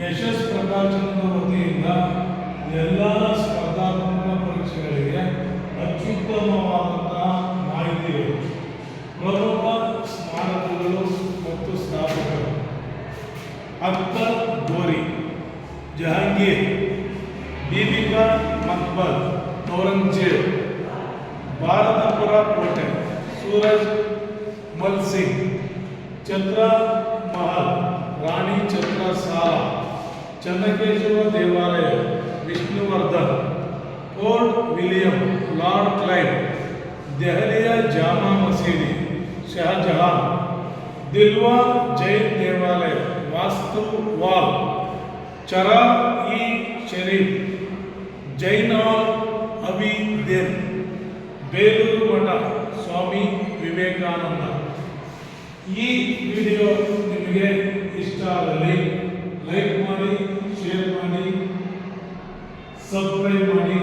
ಯಶಸ್ ಪ್ರಕಾಶನದ ವತಿಯಿಂದ ಎಲ್ಲ ಸ್ಪರ್ಧಾತ್ಮಕ ಪರೀಕ್ಷೆಗಳಿಗೆ ಅತ್ಯುತ್ತಮವಾದಂತಹ ಮಾಹಿತಿಗಳು, ಪ್ರಮುಖ ಸ್ಮಾರಕಗಳು ಮತ್ತು ಸ್ಥಾಪಕರು: ಅಕ್ಬರ್ ಗೋರಿ, ಜಹಾಂಗೀರ್, ಬೀಬಿಕಾ ಮಕ್ಬರ್, ಔರಂಗಜೇಬ್, ಭಾರತಪುರ ಕೋಟೆ, ಸೂರಜ್ ಮಲ್ ಸಿಂಗ್, ಛತ್ರ ಮಹಲ್, ರಾಣಿ ಛತ್ರ ಸಾಲ, ಚೆನ್ನಕೇಶವ ದೇವಾಲಯ, Vishnuvardhan, fort William, lord Clive, ದೆಹಲಿಯ ಜಾಮಾ ಮಸೀದಿ, ಶಹಜಹಾನ್, ದಿಲ್ವಾರ್ ಜೈನ್ ದೇವಾಲಯ, ವಾಸ್ತು ವಾಲ್, ಚರಾ ಇ ಶರೀಫ್, ಜೈನಾಲ್ ಅಬಿದೇನ್, ಬೇಲೂರು ಮಠ, ಸ್ವಾಮಿ ವಿವೇಕಾನಂದ. ಈ ವಿಡಿಯೋ ನಿಮಗೆ ಇಷ್ಟ ಆದಲ್ಲಿ ಲೈಕ್ ಮಾಡಿ, ಶೇರ್ ಮಾಡಿ, ಸಬ್ಸ್ಕ್ರೈಬ್ ಮಾಡಿ.